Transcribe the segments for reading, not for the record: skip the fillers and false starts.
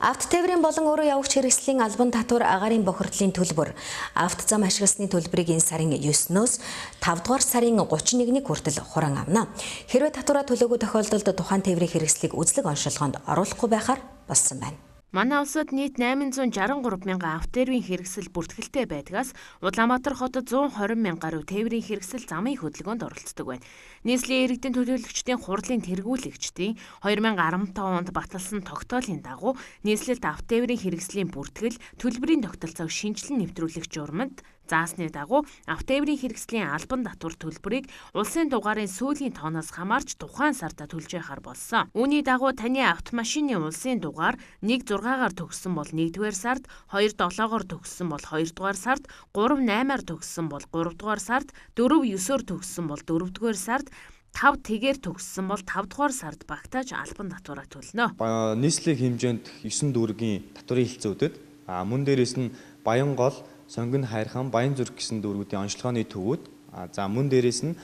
Авто тээврийн болон өөрөө явагч хэрэгслийн албан татвар агаарын бохирдлын төлбөр авто зам ашигласны төлбөрийг энэ сарын 9-өөс 5 дугаар сарын 31-ний хүртэл хуран авна. Хэрвээ татвараа төлөөгүй тохиолдолд тухайн тээврийн хэрэгслийг үзлэг онцлогоонд оруулахгүй байхаар болсон байна. Манай улсад нийт 863 мянган авто тээврийн хэрэгсэл бүртгэлтэй байдгаас Улаанбаатар хотод 120 мянга гаруй тээврийн хэрэгсэл замын хөдөлгөөнд оролцдог байна. Нийслэлийн иргэдийн төлөөлөгчдийн хурлын тэргүүлэгчдийн 2015 онд баталсан тогтоолын дагуу нийслэлд авто тээврийн хэрэгслийн бүртгэл төлбөрийн тогтолцоог шинжилэн нэвтрүүлэх журманд заасны дагуу авто тээврийн хэрэгслийн албан татвар төлбөрийг улсын дугаарын сүүлийн тооноос хамаарч тухайн сарда төлж байхаар болсон. Үүний дагуу таны автомашины улсын дугаар 1.6-аар төгссөн бол 1-р сард, 2.7-оор төгссөн бол 2-р сард, 3.8-аар төгссөн бол 3-р сард, 4.9-оор төгссөн бол 4-р сард, 5 тэгээр төгссөн бол 5-р сард багтааж албан татвараа төлнө. Нийслэлийн хэмжээнд 9 дүүргийн татварын хилцүүдэд мөн дээрээс нь Баянгол, Сонгон хайрхан, Баян зүрх гэсэн дүүргүүдийн онцлогооны төвүүд мөн дээрээс нь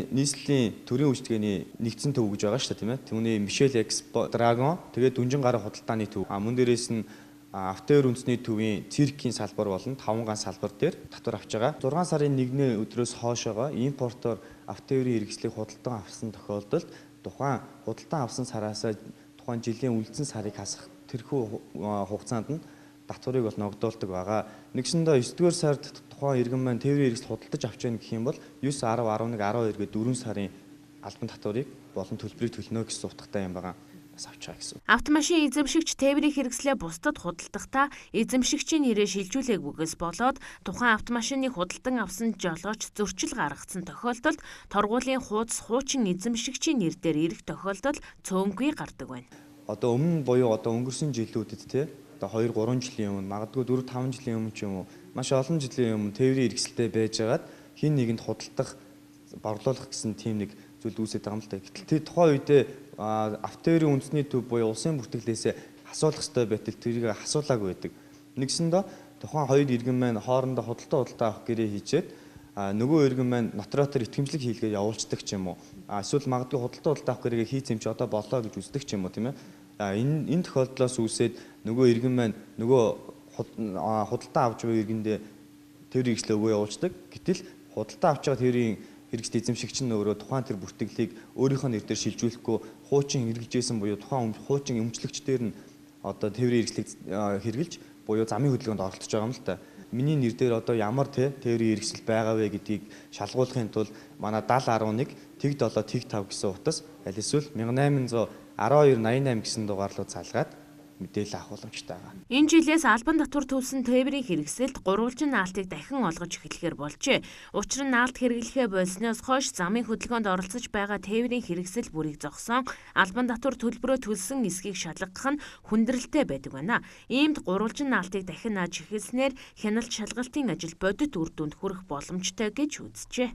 нийслэлийн төрийн үйлчлэгээний нэгдсэн төв гэж байгаа шүү дээ, тийм ээ. Түүний Мишель Экспо Драгон, тэгээд Дүнжин гараа худалдааны төв. Мөн дээрээс нь автоэр үндэсний төвийн циркийн салбар болон 5 гаан салбар дээр татвар авч байгаа. 6 сарын 1-ний өдрөөс хойшоогоо импортоор автоэрийн хэрэгслийг худалдан авсан тохиолдолд тухайн худалдан авсан сараас тухайн жилийн үлдсэн сарыг хасах тэрхүү хугацаанд нь татварыг бол ногдуулдаг байгаа. Нэгсэндээ 9-р сард тухайн иргэн маань тээврийн хэрэгсэл худалдаж авч яах гэх юм бол 9, 10, 11, 12 гээд 4 сарын албан татварыг болон төлбөрийг төлнө гэсэн утгатай юм байгаа. Бас авч байгаа гэсэн. Автомашин эзэмшигч тээврийн хэрэгслээ бусдад худалдахдаа эзэмшигчийн нэрээр шилжүүлээгүйгээс болоод тухайн автомашиныг худалдан авсан жолооч зөрчил гаргацсан тохиолдолд торгуулийн хуудас хуучин эзэмшигчийн нэр дээр ирэх тохиолдол цөөнгүй гардаг байна. Одоо өмнө буюу өнгөрсөн жилүүдэд те 2-3 жилийн өмнө магадгүй 4-5 жилийн өмнө ч юм уу маш олон жилийн өмнө тээврийн хэрэгсэлтэй байжгаад хин нэгэнд худалдах борлуулах гэсэн тийм нэг зүйл үүсэж байгаа юм л да. Гэтэл тэр тухайн үедээ автоэрийн үндэсний төв буюу улсын бүртгэлээсээ асуулах ёстой байтал тэрийг асуулаагүй байдаг. Нэгсэндээ тухайн хоёр иргэн маань хоорондоо худалдаа авах гэрээ хийчээд нөгөө иргэн маань нотариотоор итгэмжлэг хийлгээд явуулцдаг ч юм уу. Эсвэл магадгүй худалдаа авах гэрээгээ хийц юм чи одоо болоо гэж үздэг ч юм уу, тийм ээ. Энэ тохиолдлоос үүсээд нөгөө иргэн маань нөгөө худалдаа авч буй иргэндээ тээврийн хэрэгслээ өгөө явуулцдаг. Гэтэл худалдаа авч байгаа тээврийн хэрэгсэл эзэмшигч нь өөрөө тухайн тэр бүртгэлийг өөрийнхөө нэр дээр шилжүүлэхгүй хуучин хэрэгжижсэн буюу тухайн хуучин өмчлөгчдээр нь одоо тээврийн хэрэгслийг хэрэгжилж буюу замын хөдөлгөөнд оролцож байгаа юм л та. Миний нэр дээр одоо ямар тээврийн хэрэгсэл байгаа вэ гэдгийг шалгуулахын тулд манай 7011 тэг 7 тэг 5 гэсэн утас аль эсвэл 181288 гэсэн дугаарлуу залгаад мэдээлэл авах боломжтой байгаа. Энэ жилээс албан татвар төлсөн тээврийн хэрэгсэлд гурвалжин наалтыг дахин олгож эхлэхээр болжээ. Учир нь наалт хэрэглэхээ болсноос хойш замын хөдөлгөөнд оролцож байгаа тээврийн хэрэгсэл бүрийг зогсоон албан татвар төлбөрөө төлсөн эсхийг шалгах нь хүндрэлтэй байдаг байна. Иймд гурвалжин наалтыг дахин нааж эхэлснээр хяналт шалгалтын ажил бодит үр дүнд хүрэх боломжтой гэж үзжээ.